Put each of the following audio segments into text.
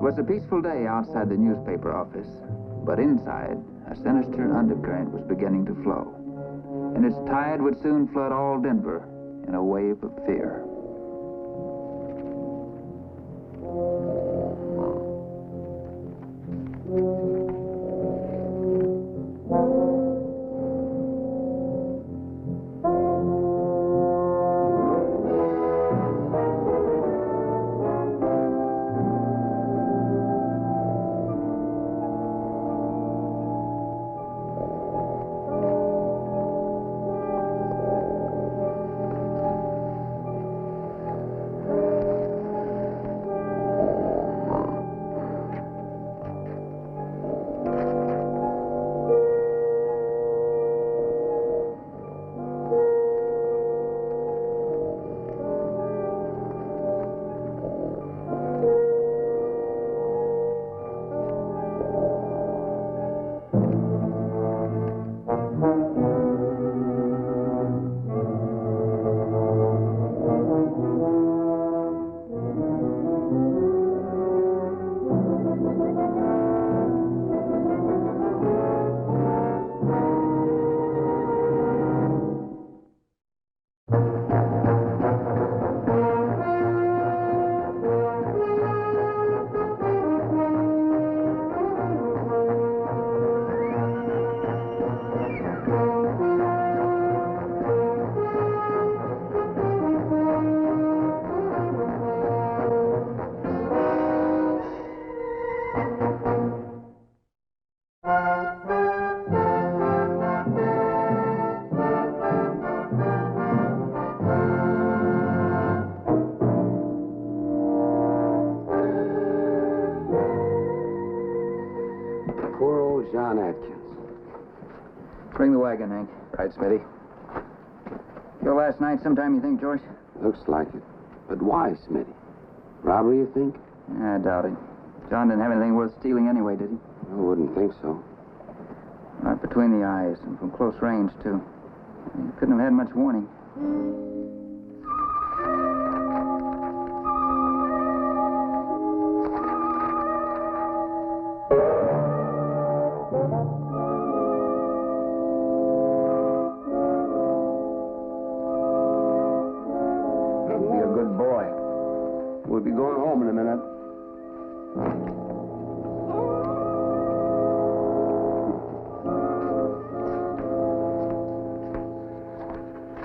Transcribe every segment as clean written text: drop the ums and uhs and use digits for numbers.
was a peaceful day outside the newspaper office, but inside, a sinister undercurrent was beginning to flow, and its tide would soon flood all Denver in a wave of fear. Atkins. Bring the wagon, Hank. Right, Smitty. Your last night sometime, you think, Joyce? Looks like it. But why, Smitty? Robbery, you think? I doubt it. John didn't have anything worth stealing anyway, did he? I wouldn't think so. Right between the eyes and from close range, too. He couldn't have had much warning. Be a good boy. We'll be going home in a minute.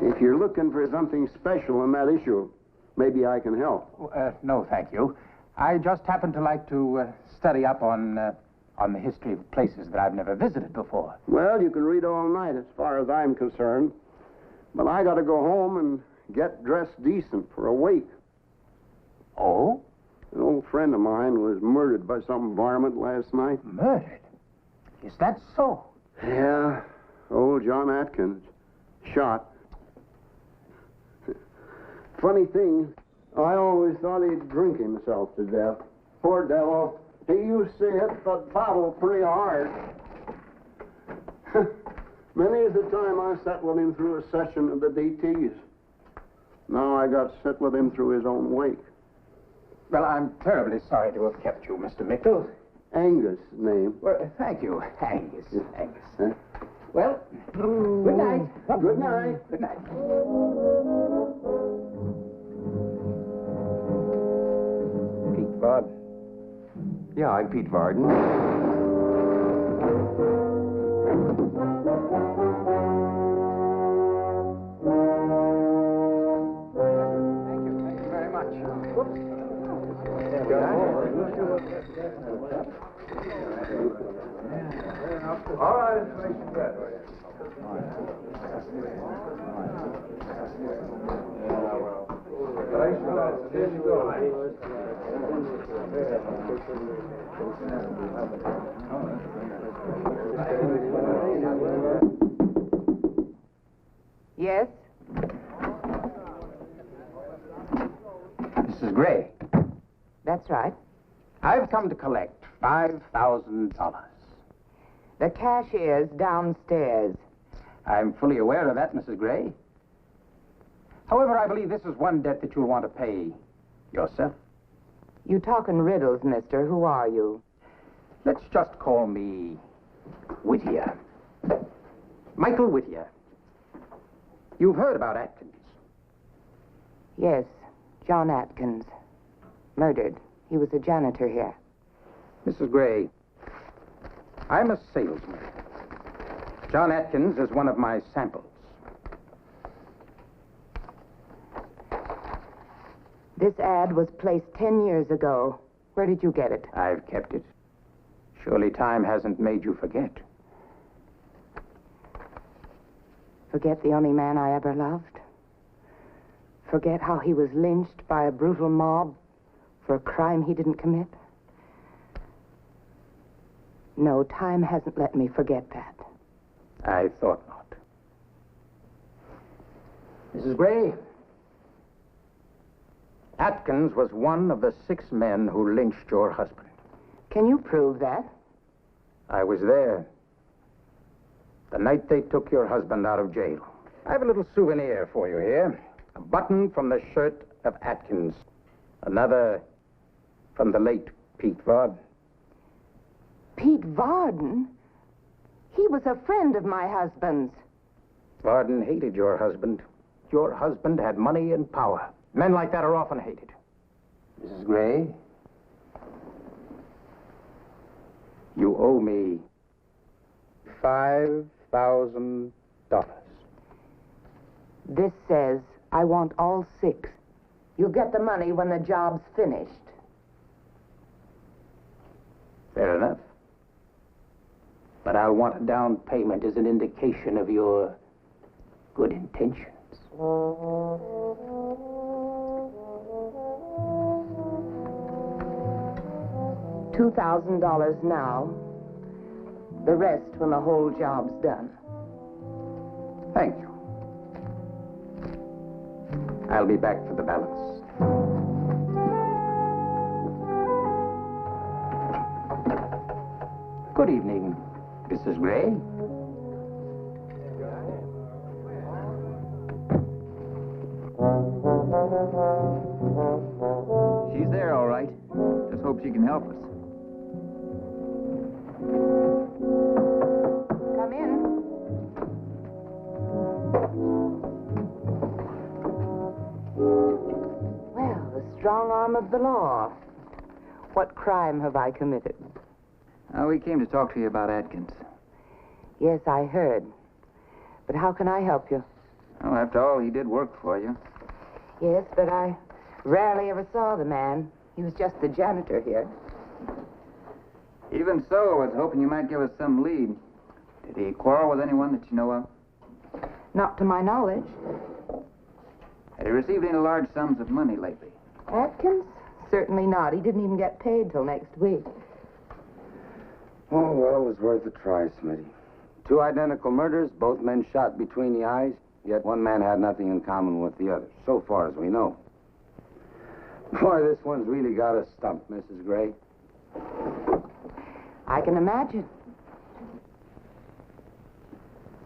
If you're looking for something special in that issue, maybe I can help. No, thank you. I just happen to like to study up on the history of places that I've never visited before. Well, you can read all night as far as I'm concerned. But I got to go home and get dressed decent for a wake. Oh? An old friend of mine was murdered by some varmint last night. Murdered? Is that so? Yeah. Old John Atkins. Shot. Funny thing, I always thought he'd drink himself to death. Poor devil. He used to hit the bottle pretty hard. Many is the time I sat with him through a session of the DTs. Now I got sit with him through his own wake. Well, I'm terribly sorry to have kept you, Mr. Mickles. Angus, name. Well, thank you, Angus. Angus. Huh? Well, good night. Good night. Good night. Pete Varden. Yeah, I'm Pete Varden. Thank you very much. All right. Yes? Mrs. Gray, That's right. I've come to collect $5,000. The cashier's downstairs. I'm fully aware of that, Mrs. Gray. However, I believe this is one debt that you'll want to pay yourself. You talk in riddles, mister. Who are you? Let's just call me Whittier. Michael Whittier. You've heard about Atkins. Yes, John Atkins. Murdered. He was a janitor here. Mrs. Gray, I'm a salesman. John Atkins is one of my samples. This ad was placed 10 years ago. Where did you get it? I've kept it. Surely time hasn't made you forget. Forget the only man I ever loved? Forget how he was lynched by a brutal mob for a crime he didn't commit? No, time hasn't let me forget that. I thought not. Mrs. Gray, Atkins was one of the 6 men who lynched your husband. Can you prove that? I was there. The night they took your husband out of jail. I have a little souvenir for you here. A button from the shirt of Atkins. Another from the late Pete Varden. Pete Varden? He was a friend of my husband's. Varden hated your husband. Your husband had money and power. Men like that are often hated. Mrs. Gray, you owe me $5,000. This says I want all 6. You'll get the money when the job's finished. Fair enough. But I'll want a down payment as an indication of your good intentions. $2,000 now. The rest when the whole job's done. Thank you. I'll be back for the balance. Good evening, Mrs. Gray. She's there, all right. Just hope she can help us. Come in. Well, the strong arm of the law. What crime have I committed? We came to talk to you about Atkins. Yes, I heard. But how can I help you? Well, after all, he did work for you. Yes, but I rarely ever saw the man. He was just the janitor here. Even so, I was hoping you might give us some lead. Did he quarrel with anyone that you know of? Not to my knowledge. Had he received any large sums of money lately? Atkins? Certainly not. He didn't even get paid till next week. Oh, well, it was worth a try, Smitty. 2 identical murders, both men shot between the eyes, yet one man had nothing in common with the other, so far as we know. Boy, this one's really got us stumped, Mrs. Gray. I can imagine.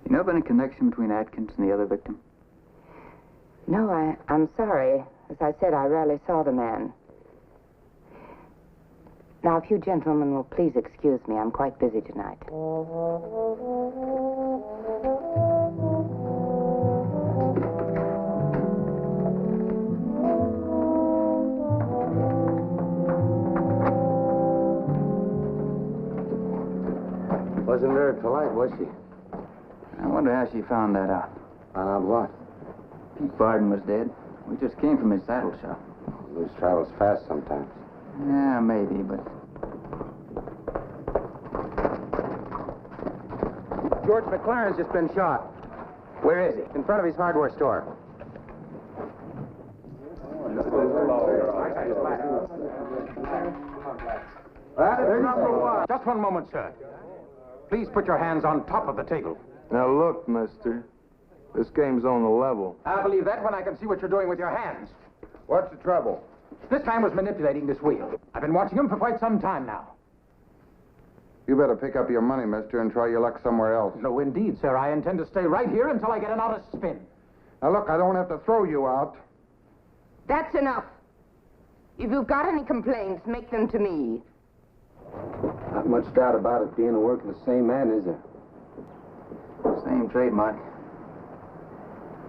You know of any connection between Atkins and the other victim? No, I'm sorry. As I said, I rarely saw the man. Now, if you gentlemen will please excuse me, I'm quite busy tonight. Wasn't very polite, was she? I wonder how she found that out. Found out what? Pete Varden was dead. We just came from his saddle shop. News travels fast sometimes. Yeah, maybe, but... George McLaren's just been shot. Where is he? In front of his hardware store. That is number 1. Just one moment, sir. Please put your hands on top of the table. Now look, mister. This game's on the level. I'll believe that when I can see what you're doing with your hands. What's the trouble? This man was manipulating this wheel. I've been watching him for quite some time now. You better pick up your money, mister, and try your luck somewhere else. No, indeed, sir. I intend to stay right here until I get an honest spin. Now look, I don't have to throw you out. That's enough. If you've got any complaints, make them to me. Not much doubt about it being the work of the same man, is there? Same trademark.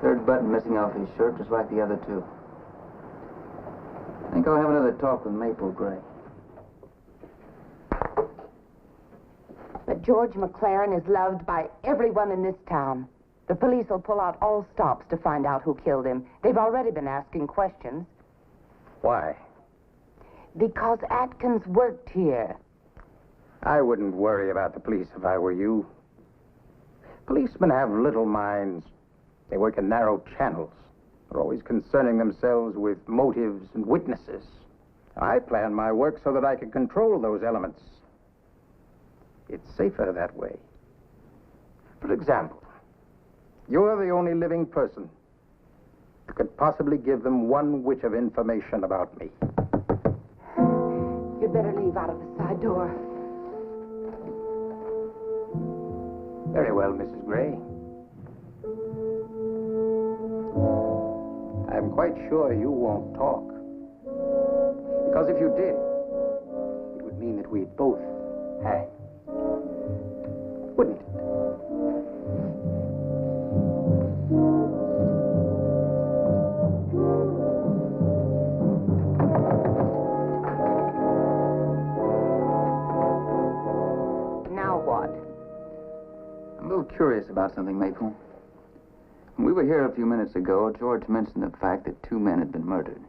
Third button missing off his shirt, just like the other two. I think I'll have another talk with Maple Gray. But George McLaren is loved by everyone in this town. The police will pull out all stops to find out who killed him. They've already been asking questions. Why? Because Atkins worked here. I wouldn't worry about the police if I were you. Policemen have little minds. They work in narrow channels. They're always concerning themselves with motives and witnesses. I plan my work so that I can control those elements. It's safer that way. For example, you're the only living person who could possibly give them one whit of information about me. You'd better leave out of the side door. Very well, Mrs. Gray. I'm quite sure you won't talk. Because if you did, it would mean that we'd both hang. Wouldn't it? Now what? I'm a little curious about something, Maple. When we were here a few minutes ago, George mentioned the fact that 2 men had been murdered.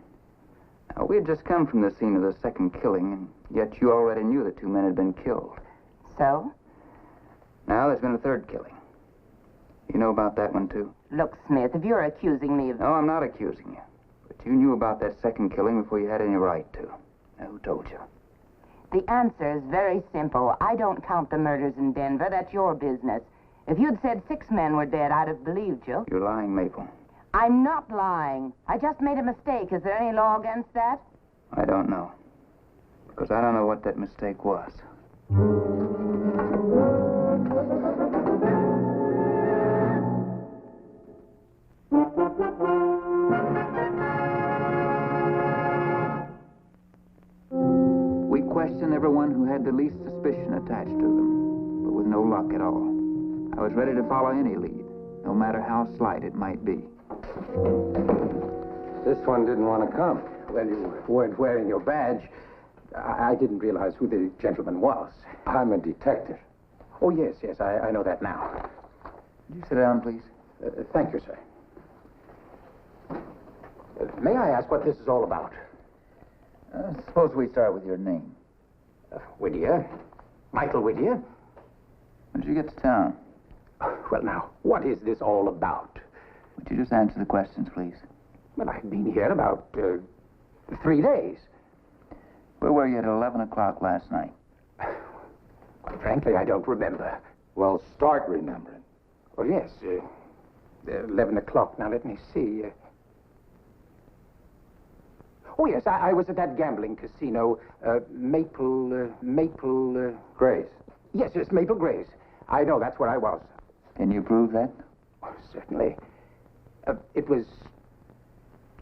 Now, we had just come from the scene of the second killing, and yet you already knew that 2 men had been killed. So? Now there's been a third killing. You know about that one, too? Look, Smith, if you're accusing me of... No, I'm not accusing you. But you knew about that second killing before you had any right to. Now, who told you? The answer is very simple. I don't count the murders in Denver. That's your business. If you'd said 6 men were dead, I'd have believed you. You're lying, Maple. I'm not lying. I just made a mistake. Is there any law against that? I don't know. Because I don't know what that mistake was. We questioned everyone who had the least suspicion attached to them, but with no luck at all. I was ready to follow any lead, no matter how slight it might be. This one didn't want to come. Well, you weren't wearing your badge. I didn't realize who the gentleman was. I'm a detective. Oh, yes, I know that now. Would you sit down, please? Thank you, sir. May I ask what this is all about? Suppose we start with your name. Whittier. Michael Whittier. When did you get to town? Well, now, what is this all about? Would you just answer the questions, please? Well, I've been here about 3 days. Where were you at 11 o'clock last night? Quite frankly, I don't remember. Well, start remembering. Oh, yes. 11 o'clock. Now, let me see. Oh, yes, I was at that gambling casino, Maple Grace. Yes, Maple Grace. I know, that's where I was. Can you prove that? Oh, certainly. It was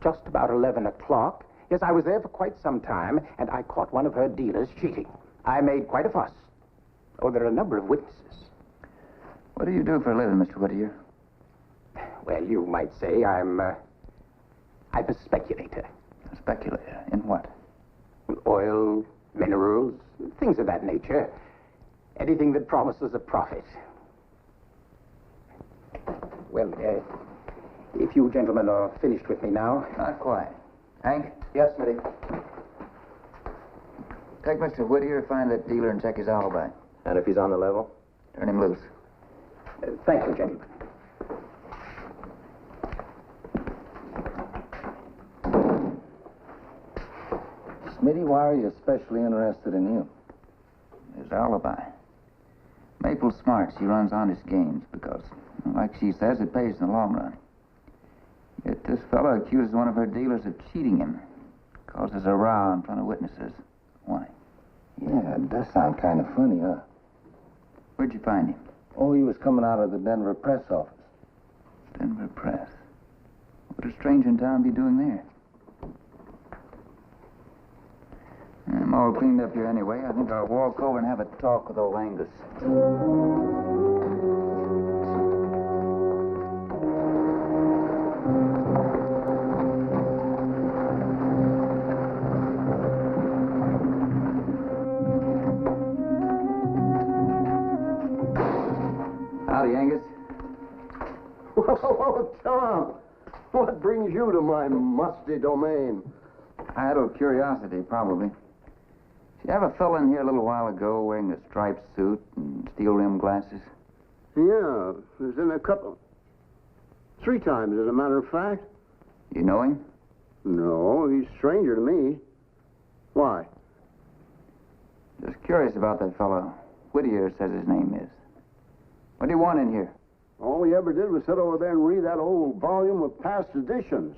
just about 11 o'clock. Yes, I was there for quite some time, and I caught one of her dealers cheating. I made quite a fuss. Oh, there are a number of witnesses. What do you do for a living, Mr. Whittier? Well, you might say I'm a speculator. A speculator? In what? Oil, minerals, things of that nature. Anything that promises a profit. Well, if you gentlemen are finished with me now... Not quite. Hank? Yes, Smitty. Take Mr. Whittier, find that dealer, and check his alibi. And if he's on the level? Turn him loose. Thank you, gentlemen. Smitty, why are you especially interested in you? His alibi. Maple's smart. She runs honest games because, like she says, it pays in the long run. Yet this fellow accuses one of her dealers of cheating him. Causes a row in front of witnesses. Why? Yeah, it does sound kind of funny, huh? Where'd you find him? Oh, he was coming out of the Denver press office. Denver Press. What would a stranger in town be doing there? all cleaned up here anyway. I think I'll walk over and have a talk with old Angus. Howdy, Angus. Whoa, Tom. What brings you to my musty domain? Idle curiosity, probably. Did you have a fellow in here a little while ago wearing a striped suit and steel-rimmed glasses? Yeah, there's in a couple. 3 times, as a matter of fact. You know him? No, he's a stranger to me. Why? Just curious about that fellow. Whittier says his name is. What do you want in here? All he ever did was sit over there and read that old volume of past editions.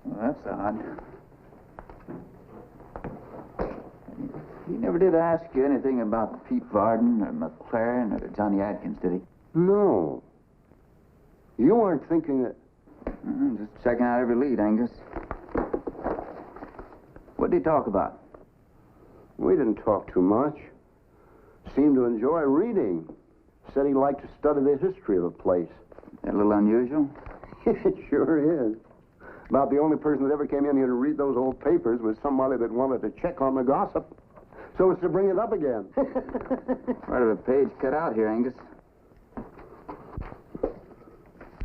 Well, that's odd. He never did ask you anything about Pete Varden or McLaren or Johnny Atkins, did he? No. You aren't thinking that... Just checking out every lead, Angus. What did he talk about? We didn't talk too much. Seemed to enjoy reading. Said he liked to study the history of the place. That a little unusual? It sure is. About the only person that ever came in here to read those old papers was somebody that wanted to check on the gossip. So as to bring it up again. Part of a page cut out here, Angus.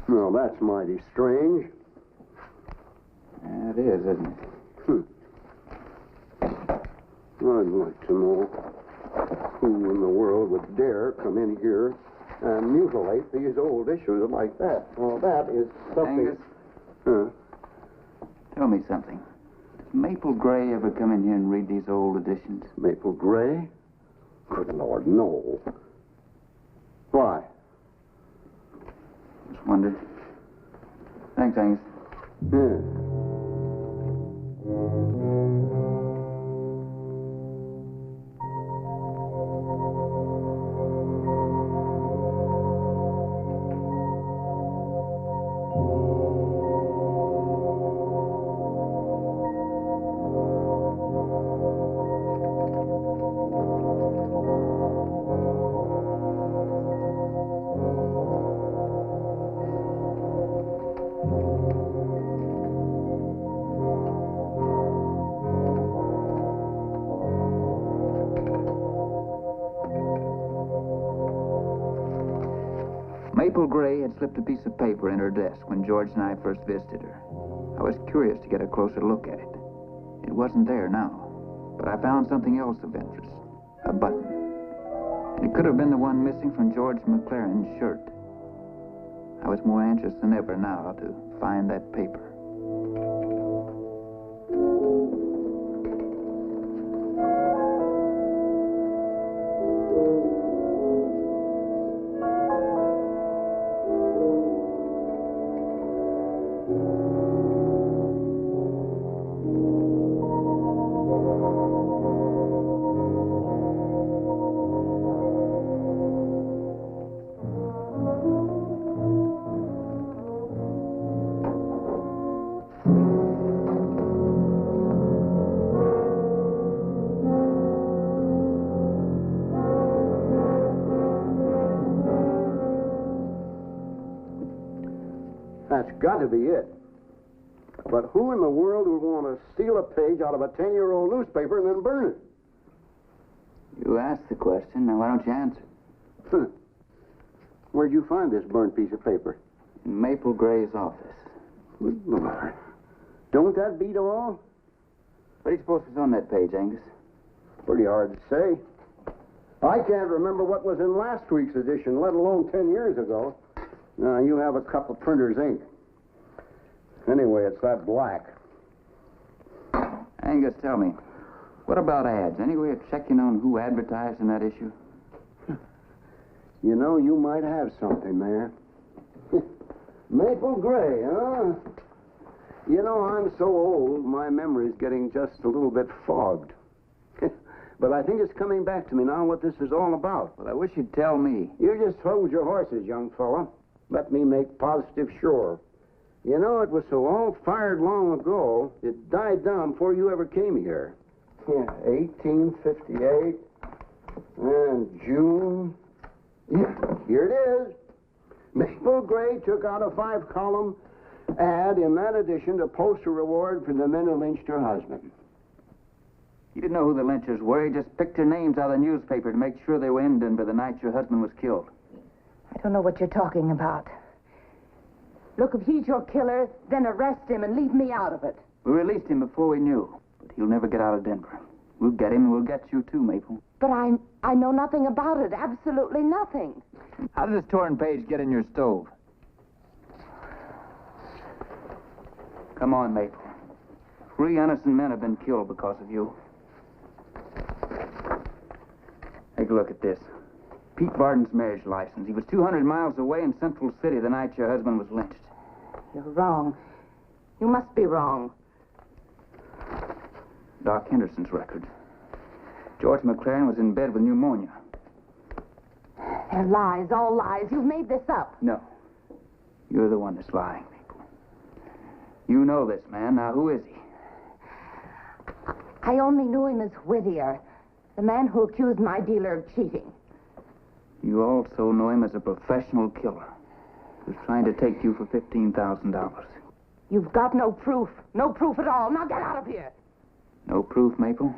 Well, that's mighty strange. Yeah, it is, isn't it? I'd like to know who in the world would dare come in here and mutilate these old issues like that. Well, that is something... Angus? Tell me something. Does Maple Gray ever come in here and read these old editions? Maple Gray? Good Lord, no. Why? Just wondered. Thanks, Angus. Yeah. Maple Gray had slipped a piece of paper in her desk when George and I first visited her. I was curious to get a closer look at it. It wasn't there now, but I found something else of interest. A button. It could have been the one missing from George McLaren's shirt. I was more anxious than ever now to find that paper. That's got to be it. But who in the world would want to steal a page out of a 10-year-old newspaper and then burn it? You asked the question, now why don't you answer? Where'd you find this burnt piece of paper? In Maple Gray's office. Good Lord. Don't that beat all? What do you suppose was on that page, Angus? Pretty hard to say. I can't remember what was in last week's edition, let alone 10 years ago. Now, you have a cup of printer's ink. Anyway, it's that black. Angus, tell me, what about ads? Any way of checking on who advertised in that issue? You know, you might have something there. Maple Gray, huh? You know, I'm so old, my memory's getting just a little bit fogged. But I think it's coming back to me now what this is all about. Well, I wish you'd tell me. You just hold your horses, young fella. Let me make positive sure. You know, it was so all fired long ago, it died down before you ever came here. Yeah, 1858, and June. Yeah, here it is. Maple Gray took out a 5-column ad in that edition to post a reward for the men who lynched her husband. You didn't know who the lynchers were. He just picked their names out of the newspaper to make sure they were Indian by the night your husband was killed. I don't know what you're talking about. Look, if he's your killer, then arrest him and leave me out of it. We released him before we knew, but he'll never get out of Denver. We'll get him, and we'll get you too, Maple. But I know nothing about it, absolutely nothing. How did this torn page get in your stove? Come on, Maple. 3 innocent men have been killed because of you. Take a look at this. Pete Barton's marriage license. He was 200 miles away in Central City the night your husband was lynched. You're wrong. You must be wrong. Doc Henderson's record. George McLaren was in bed with pneumonia. They're lies, all lies. You've made this up. No. You're the one that's lying, Maple. You know this man. Now, who is he? I only knew him as Whittier, the man who accused my dealer of cheating. You also know him as a professional killer who's trying to take you for $15,000. You've got no proof. No proof at all. Now get out of here. No proof, Maple?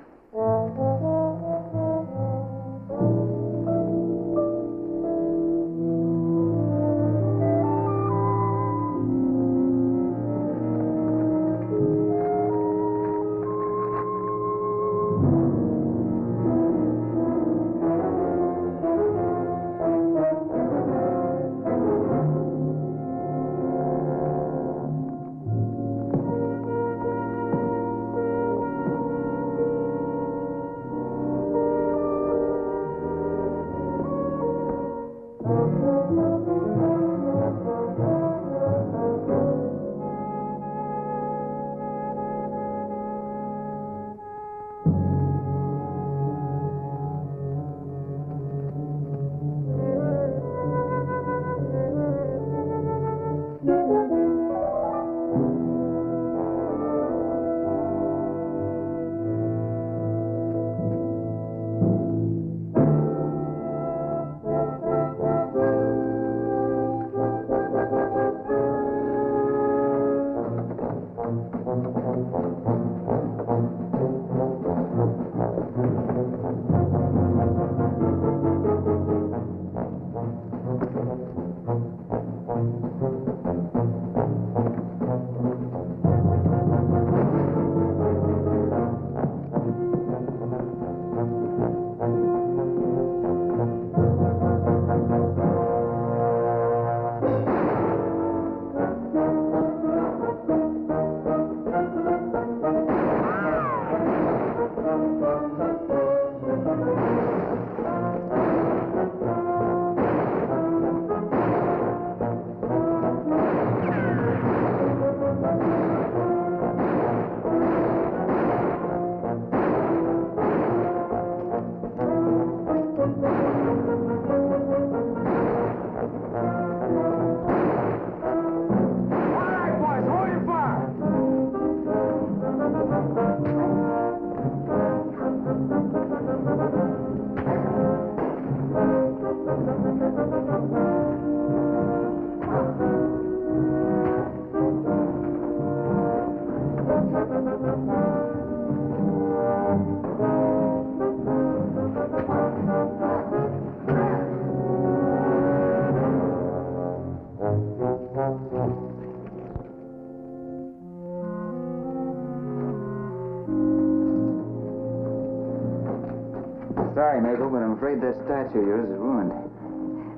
Sorry, Mabel, but I'm afraid that statue of yours is ruined.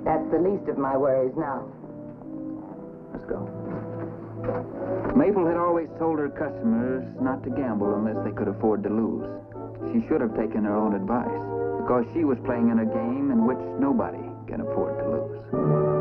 That's the least of my worries now. Let's go. Mabel had always told her customers not to gamble unless they could afford to lose. She should have taken her own advice, because she was playing in a game in which nobody can afford to lose.